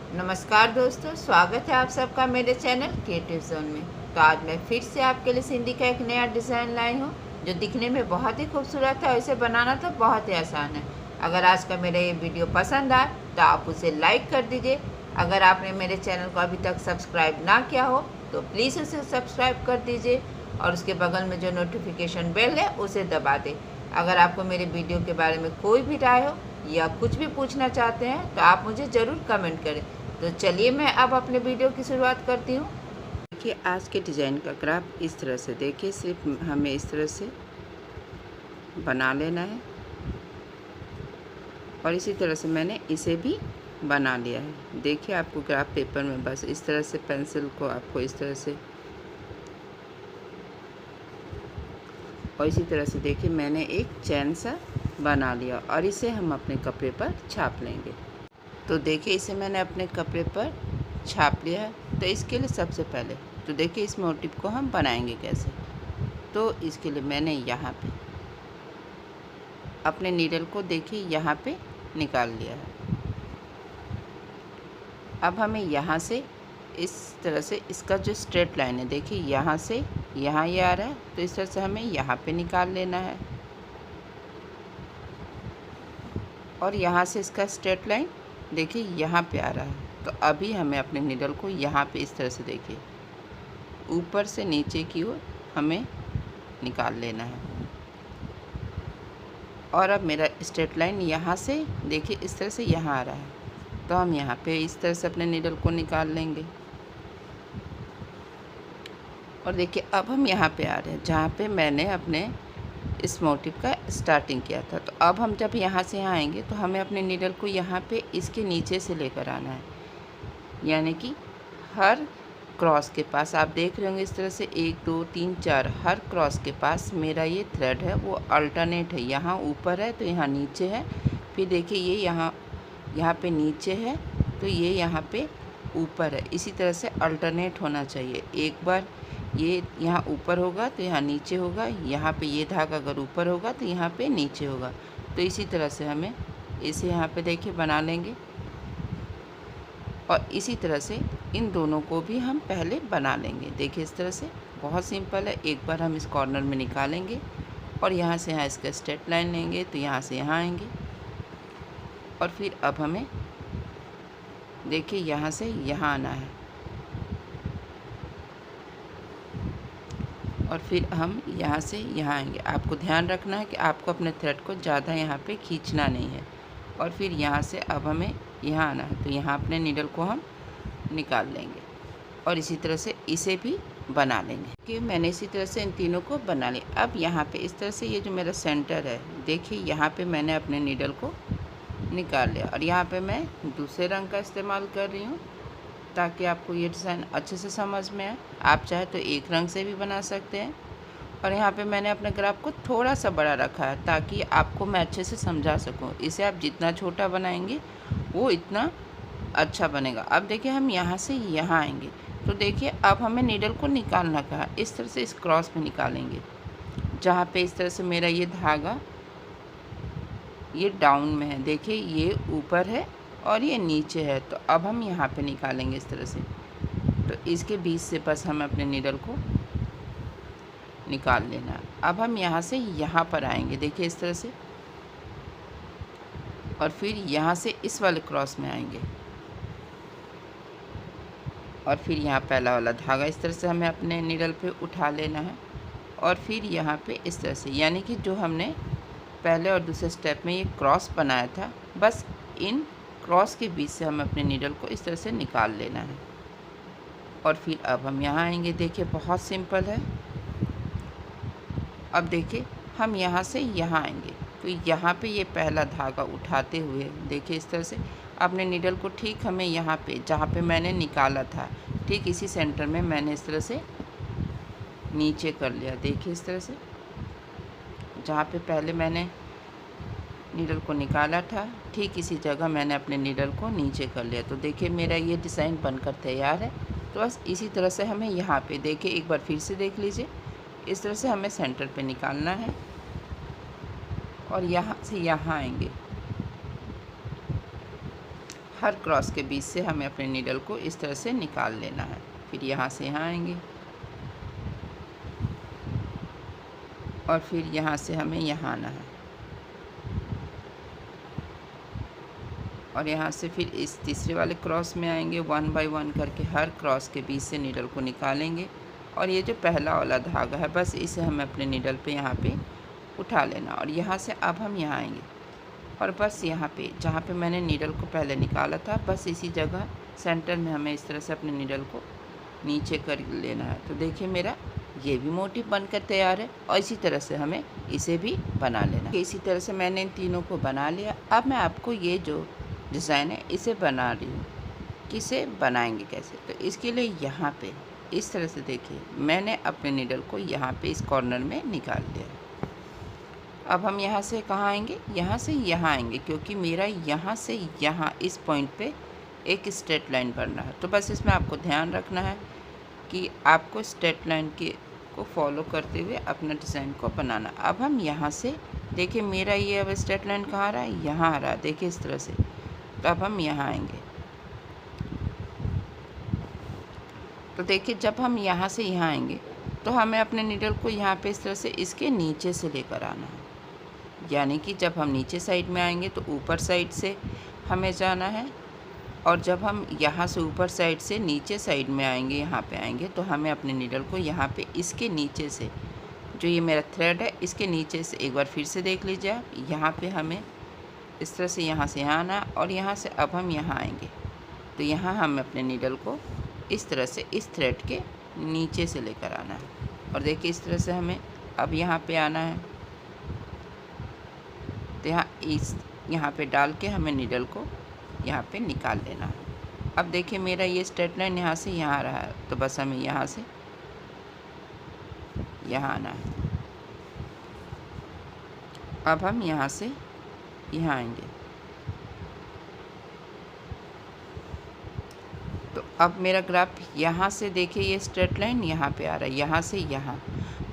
नमस्कार दोस्तों, स्वागत है आप सबका मेरे चैनल क्रिएटिव जोन में। तो आज मैं फिर से आपके लिए सिंधी का एक नया डिज़ाइन लाई हूँ जो दिखने में बहुत ही खूबसूरत है और इसे बनाना तो बहुत ही आसान है। अगर आज का मेरा ये वीडियो पसंद आए तो आप उसे लाइक कर दीजिए। अगर आपने मेरे चैनल को अभी तक सब्सक्राइब ना किया हो तो प्लीज़ उसे सब्सक्राइब कर दीजिए और उसके बगल में जो नोटिफिकेशन बेल है उसे दबा दें। अगर आपको मेरे वीडियो के बारे में कोई भी राय हो या कुछ भी पूछना चाहते हैं तो आप मुझे ज़रूर कमेंट करें। तो चलिए मैं अब अपने वीडियो की शुरुआत करती हूँ। देखिए आज के डिज़ाइन का क्राफ्ट इस तरह से, देखिए सिर्फ हमें इस तरह से बना लेना है और इसी तरह से मैंने इसे भी बना लिया है। देखिए आपको क्राफ्ट पेपर में बस इस तरह से पेंसिल को आपको इस तरह से और इसी तरह से देखिए मैंने एक चैन सा बना लिया और इसे हम अपने कपड़े पर छाप लेंगे। तो देखिए इसे मैंने अपने कपड़े पर छाप लिया है। तो इसके लिए सबसे पहले तो देखिए इस मोटिव को हम बनाएंगे कैसे। तो इसके लिए मैंने यहाँ पे अपने नीडल को देखिए यहाँ पे निकाल लिया है। अब हमें यहाँ से इस तरह से इसका जो स्ट्रेट लाइन है देखिए यहाँ से यहाँ ये आ रहा है, तो इस तरह से हमें यहाँ पे निकाल लेना है और यहाँ से इसका स्ट्रेट लाइन देखिए यहाँ पे आ रहा है। तो अभी हमें अपने नीडल को यहाँ पे इस तरह से देखिए ऊपर से नीचे की ओर हमें निकाल लेना है। और अब मेरा स्ट्रेट लाइन यहाँ से देखिए इस तरह से यहाँ आ रहा है, तो हम यहाँ पे इस तरह से अपने नीडल को निकाल लेंगे। और देखिए अब हम यहाँ पे आ रहे हैं जहाँ पे मैंने अपने इस मोटिव का स्टार्टिंग किया था। तो अब हम जब यहाँ से यहाँ आएंगे तो हमें अपने नीडल को यहाँ पे इसके नीचे से लेकर आना है, यानी कि हर क्रॉस के पास आप देख रहे होंगे इस तरह से 1 2 3 4 हर क्रॉस के पास मेरा ये थ्रेड है वो अल्टरनेट है। यहाँ ऊपर है तो यहाँ नीचे है, फिर देखिए ये यहाँ पे नीचे है तो ये यहाँ पे ऊपर है। इसी तरह से अल्टरनेट होना चाहिए। एक बार ये यहाँ ऊपर होगा तो यहाँ नीचे होगा, यहाँ पे ये धागा अगर ऊपर होगा तो यहाँ पे नीचे होगा। तो इसी तरह से हमें इसे यहाँ पे देखिए बना लेंगे और इसी तरह से इन दोनों को भी हम पहले बना लेंगे। देखिए इस तरह से बहुत सिंपल है। एक बार हम इस कॉर्नर में निकालेंगे और यहाँ से यहाँ इसका स्ट्रेट लाइन लेंगे तो यहाँ से यहाँ आएंगे और फिर अब हमें देखिए यहाँ से यहाँ आना है और फिर हम यहाँ से यहाँ आएंगे। आपको ध्यान रखना है कि आपको अपने थ्रेड को ज़्यादा यहाँ पे खींचना नहीं है। और फिर यहाँ से अब हमें यहाँ आना है तो यहाँ अपने नीडल को हम निकाल लेंगे और इसी तरह से इसे भी बना लेंगे कि मैंने इसी तरह से इन तीनों को बना लिया। अब यहाँ पे इस तरह से ये जो मेरा सेंटर है देखिए यहाँ पे मैंने अपने नीडल को निकाल लिया और यहाँ पे मैं दूसरे रंग का इस्तेमाल कर रही हूँ ताकि आपको ये डिज़ाइन अच्छे से समझ में आए। आप चाहे तो एक रंग से भी बना सकते हैं। और यहाँ पे मैंने अपने ग्राफ को थोड़ा सा बड़ा रखा है ताकि आपको मैं अच्छे से समझा सकूँ। इसे आप जितना छोटा बनाएंगे वो इतना अच्छा बनेगा। अब देखिए हम यहाँ से यहाँ आएंगे तो देखिए अब हमें नीडल को निकालना कहा, इस तरह से इस क्रॉस में निकालेंगे जहाँ पे इस तरह से मेरा ये धागा ये डाउन में है, देखिए ये ऊपर है और ये नीचे है। तो अब हम यहाँ पे निकालेंगे इस तरह से। तो इसके बीच से बस हम अपने नीडल को निकाल लेना है। अब हम यहाँ से यहाँ पर आएंगे देखिए इस तरह से और फिर यहाँ से इस वाले क्रॉस में आएंगे और फिर यहाँ पहला वाला धागा इस तरह से हमें अपने नीडल पे उठा लेना है और फिर यहाँ पे इस तरह से, यानी कि जो हमने पहले और दूसरे स्टेप में ये क्रॉस बनाया था बस इन क्रॉस के बीच से हम अपने नीडल को इस तरह से निकाल लेना है। और फिर अब हम यहाँ आएंगे, देखिए बहुत सिंपल है। अब देखिए हम यहाँ से यहाँ आएंगे तो यहाँ पे ये पहला धागा उठाते हुए देखिए इस तरह से अपने नीडल को ठीक हमें यहाँ पे जहाँ पे मैंने निकाला था ठीक इसी सेंटर में मैंने इस तरह से नीचे कर लिया। देखिए इस तरह से जहाँ पे पहले मैंने नीडल को निकाला था ठीक इसी जगह मैंने अपने नीडल को नीचे कर लिया। तो देखिए मेरा ये डिज़ाइन बनकर तैयार है। तो बस इसी तरह से हमें यहाँ पे देखिए एक बार फिर से देख लीजिए, इस तरह से हमें सेंटर पे निकालना है और यहाँ से यहाँ आएंगे। हर क्रॉस के बीच से हमें अपने नीडल को इस तरह से निकाल लेना है। फिर यहाँ से यहाँ आएंगे और फिर यहाँ से हमें यहाँ आना है और यहाँ से फिर इस तीसरे वाले क्रॉस में आएंगे। 1 बाय 1 करके हर क्रॉस के बीच से नीडल को निकालेंगे और ये जो पहला वाला धागा है बस इसे हमें अपने नीडल पे यहाँ पे उठा लेना और यहाँ से अब हम यहाँ आएंगे और बस यहाँ पे जहाँ पे मैंने नीडल को पहले निकाला था बस इसी जगह सेंटर में हमें इस तरह से अपने नीडल को नीचे कर लेना है। तो देखिए मेरा ये भी मोटिव बनकर तैयार है और इसी तरह से हमें इसे भी बना लेना। इसी तरह से मैंने इन तीनों को बना लिया। अब मैं आपको ये जो डिज़ाइन है इसे बना रही हूँ कि इसे बनाएंगे कैसे। तो इसके लिए यहाँ पे इस तरह से देखिए मैंने अपने नीडल को यहाँ पे इस कॉर्नर में निकाल लिया। अब हम यहाँ से कहाँ आएंगे, यहाँ से यहाँ आएंगे क्योंकि मेरा यहाँ से यहाँ इस पॉइंट पे एक स्ट्रेट लाइन बनना है। तो बस इसमें आपको ध्यान रखना है कि आपको स्ट्रेट लाइन को फॉलो करते हुए अपना डिज़ाइन को बनाना। अब हम यहाँ से देखिए मेरा ये अब स्ट्रेट लाइन कहाँ आ रहा है, यहाँ आ रहा है, देखिए इस तरह से। तो अब हम यहाँ आएंगे तो देखिए जब हम यहाँ से यहाँ आएंगे तो हमें अपने नीडल को यहाँ पे इस तरह से इसके नीचे से लेकर आना है। यानी कि जब हम नीचे साइड में आएंगे तो ऊपर साइड से हमें जाना है और जब हम यहाँ से ऊपर साइड से नीचे साइड में आएंगे, यहाँ पे आएंगे तो हमें अपने नीडल को यहाँ पे इसके नीचे से, जो ये मेरा थ्रेड है इसके नीचे से, एक बार फिर से देख लीजिए आप, यहाँ पे हमें इस तरह से यहाँ से यहाँ आना और यहाँ से अब हम यहाँ आएंगे तो यहाँ हमें अपने नीडल को इस तरह से इस थ्रेड के नीचे से लेकर आना है और देखिए इस तरह से हमें अब यहाँ पे आना है। तो यहाँ पे डाल के हमें नीडल को यहाँ पे निकाल लेना है। अब देखिए मेरा ये स्ट्रेट लाइन यहाँ से यहाँ आ रहा है तो बस हमें यहाँ से यहाँ आना है। अब हम यहाँ से यहाँ आएंगे तो अब मेरा ग्राफ यहाँ से देखिए ये स्ट्रेट लाइन यहाँ पे आ रहा है, यहाँ से यहाँ।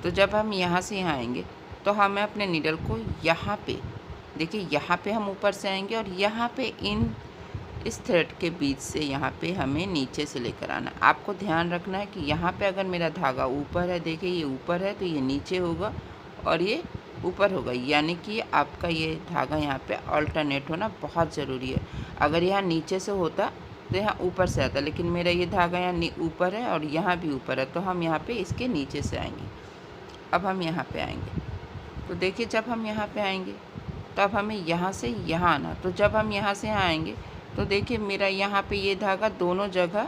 तो जब हम यहाँ से यहाँ आएंगे तो हमें अपने नीडल को यहाँ पे देखिए, यहाँ पे हम ऊपर से आएंगे और यहाँ पे इस थ्रेड के बीच से यहाँ पे हमें नीचे से लेकर आना। आपको ध्यान रखना है कि यहाँ पे अगर मेरा धागा ऊपर है, देखिए ये ऊपर है तो ये नीचे होगा और ये ऊपर होगा, यानी कि आपका ये धागा यहाँ पे अल्टरनेट होना बहुत ज़रूरी है। अगर यहाँ नीचे से होता तो यहाँ ऊपर से आता, लेकिन मेरा ये धागा यहाँ ऊपर है और यहाँ भी ऊपर है तो हम यहाँ पे इसके नीचे से आएंगे। अब हम यहाँ पे आएंगे तो देखिए जब हम यहाँ पे आएंगे तो अब हमें यहाँ से यहाँ आना। तो जब हम यहाँ से यहाँ आएंगे तो देखिए मेरा यहाँ पे ये धागा दोनों जगह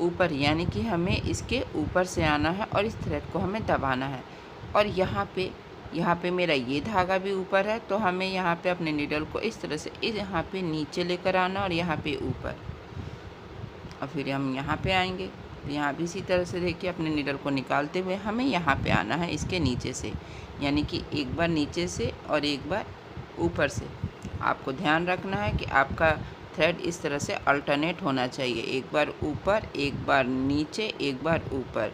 ऊपर, यानी कि हमें इसके ऊपर से आना है और इस थ्रेड को हमें दबाना है। और यहाँ पे मेरा ये धागा भी ऊपर है तो हमें यहाँ पे अपने नीडल को इस तरह से यहाँ पे नीचे लेकर आना और यहाँ पे ऊपर, और फिर हम यहाँ पे आएंगे तो यहाँ भी इसी तरह से देखिए अपने नीडल को निकालते हुए हमें यहाँ पे आना है इसके नीचे से, यानी कि एक बार नीचे से और एक बार ऊपर से। आपको ध्यान रखना है कि आपका थ्रेड इस तरह से अल्टरनेट होना चाहिए, एक बार ऊपर, एक बार नीचे, एक बार ऊपर।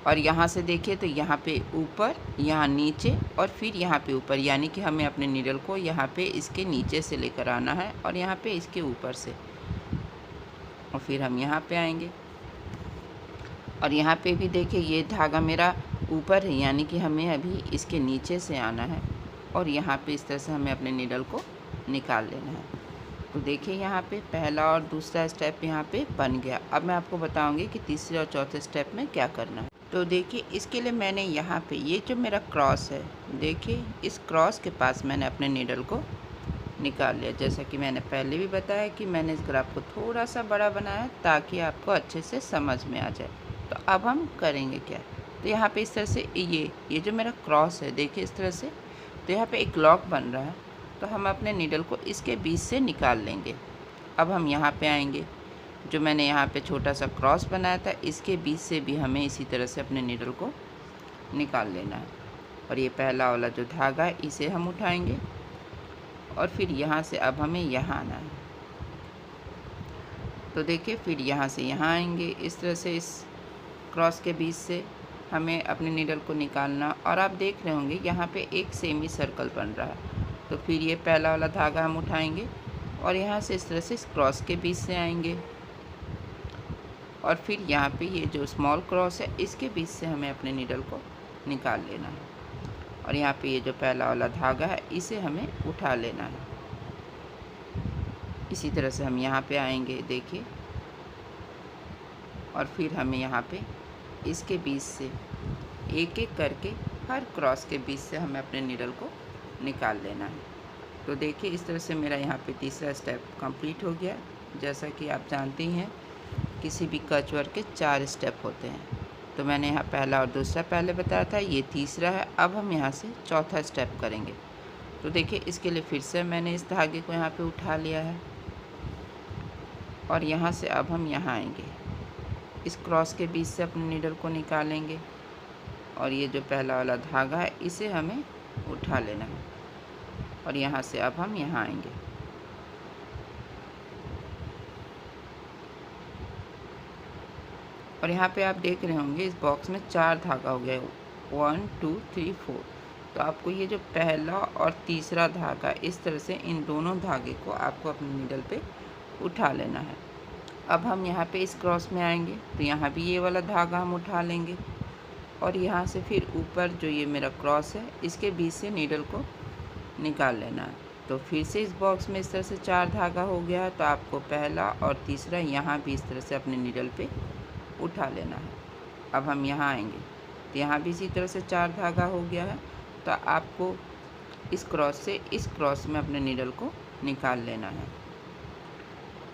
और यहाँ से देखिए तो यहाँ पे ऊपर, यहाँ नीचे और फिर यहाँ पे ऊपर, यानी कि हमें अपने नीडल को यहाँ पे इसके नीचे से लेकर आना है और यहाँ पे इसके ऊपर से, और फिर हम यहाँ पे आएंगे और यहाँ पे भी देखिए ये धागा मेरा ऊपर है, यानी कि हमें अभी इसके नीचे से आना है और यहाँ पे इस तरह से हमें अपने नीडल को निकाल लेना है। तो देखिए यहाँ पे पहला और दूसरा स्टेप यहाँ पे बन गया। अब मैं आपको बताऊंगी कि तीसरे और चौथे स्टेप में क्या करना है। तो देखिए इसके लिए मैंने यहाँ पे ये जो मेरा क्रॉस है, देखिए इस क्रॉस के पास मैंने अपने नीडल को निकाल लिया। जैसा कि मैंने पहले भी बताया कि मैंने इस ग्राफ को थोड़ा सा बड़ा बनाया ताकि आपको अच्छे से समझ में आ जाए। तो अब हम करेंगे क्या, तो यहाँ पे इस तरह से ये जो मेरा क्रॉस है देखिए इस तरह से, तो यहाँ पे एक लॉक बन रहा है तो हम अपने नीडल को इसके बीच से निकाल लेंगे। अब हम यहाँ पे आएंगे, जो मैंने यहाँ पे छोटा सा क्रॉस बनाया था इसके बीच से भी हमें इसी तरह से अपने नीडल को निकाल लेना है। और ये पहला वाला जो धागा है इसे हम उठाएंगे और फिर यहाँ से अब हमें यहाँ आना है। तो देखिए फिर यहाँ से यहाँ आएंगे, इस तरह से इस क्रॉस के बीच से हमें अपने नीडल को निकालना। और आप देख रहे होंगे यहाँ पे एक सेमी सर्कल बन रहा है। तो फिर ये पहला वाला धागा हम उठाएंगे और यहाँ से इस तरह से इस क्रॉस के बीच से आएंगे और फिर यहाँ पे ये जो स्मॉल क्रॉस है इसके बीच से हमें अपने नीडल को निकाल लेना है। और यहाँ पे ये जो पहला वाला धागा है इसे हमें उठा लेना है। इसी तरह से हम यहाँ पे आएंगे, देखिए, और फिर हमें यहाँ पे इसके बीच से एक एक करके हर क्रॉस के बीच से हमें अपने नीडल को निकाल लेना है। तो देखिए इस तरह से मेरा यहाँ पे तीसरा स्टेप कंप्लीट हो गया। जैसा कि आप जानते ही हैं किसी भी कच वर्क के 4 स्टेप होते हैं। तो मैंने यहाँ पहला और दूसरा पहले बताया था, ये तीसरा है। अब हम यहाँ से चौथा स्टेप करेंगे। तो देखिए इसके लिए फिर से मैंने इस धागे को यहाँ पे उठा लिया है और यहाँ से अब हम यहाँ आएंगे, इस क्रॉस के बीच से अपने नीडल को निकालेंगे और ये जो पहला वाला धागा है इसे हमें उठा लेना है और यहाँ से अब हम यहाँ आएंगे। और यहाँ पे आप देख रहे होंगे इस बॉक्स में 4 धागा हो गया, 1 2 3 4। तो आपको ये जो पहला और तीसरा धागा, इस तरह से इन दोनों धागे को आपको अपने नीडल पे उठा लेना है। अब हम यहाँ पे इस क्रॉस में आएंगे तो यहाँ भी ये वाला धागा हम उठा लेंगे और यहाँ से फिर ऊपर जो ये मेरा क्रॉस है इसके बीच से नीडल को निकाल लेना है। तो फिर से इस बॉक्स में इस तरह से 4 धागा हो गया है। तो आपको पहला और तीसरा यहाँ भी इस तरह से अपने नीडल पे उठा लेना है। अब हम यहाँ आएंगे तो यहाँ भी इसी तरह से 4 धागा हो गया है। तो आपको इस क्रॉस से इस क्रॉस में अपने नीडल को निकाल लेना है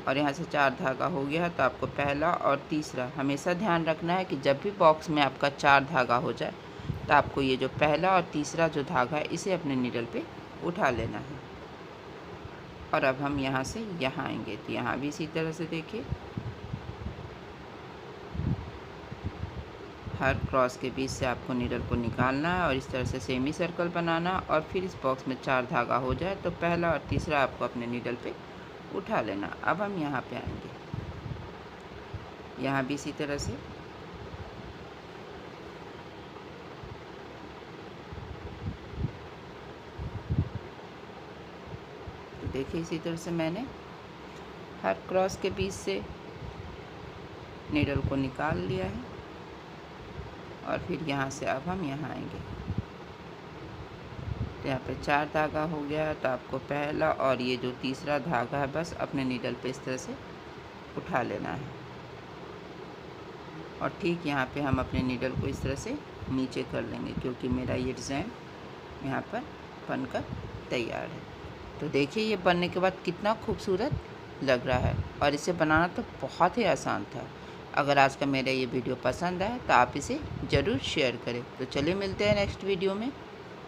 और यहाँ से 4 धागा हो गया है। तो आपको पहला और तीसरा हमेशा ध्यान रखना है कि जब भी बॉक्स में आपका 4 धागा हो जाए तो आपको ये जो पहला और तीसरा जो धागा है इसे अपने नीडल पे उठा लेना है। और अब हम यहाँ से यहाँ आएंगे तो यहाँ भी इसी तरह से देखिए हर क्रॉस के बीच से आपको नीडल को निकालना है और इस तरह से सेमी सर्कल बनाना और फिर इस बॉक्स में 4 धागा हो जाए तो पहला और तीसरा आपको अपने नीडल पे उठा लेना। अब हम यहाँ पे आएंगे, यहाँ भी इसी तरह से तो देखिए इसी तरह से मैंने हर क्रॉस के बीच से नीडल को निकाल लिया है और फिर यहाँ से अब हम यहाँ आएंगे तो यहाँ पे 4 धागा हो गया है। तो आपको पहला और ये जो तीसरा धागा है बस अपने नीडल पे इस तरह से उठा लेना है और ठीक यहाँ पे हम अपने नीडल को इस तरह से नीचे कर लेंगे क्योंकि मेरा ये डिज़ाइन यहाँ पर बनकर तैयार है। तो देखिए ये बनने के बाद कितना खूबसूरत लग रहा है और इसे बनाना तो बहुत ही आसान था। अगर आज का मेरा ये वीडियो पसंद आए तो आप इसे ज़रूर शेयर करें। तो चलिए मिलते हैं नेक्स्ट वीडियो में।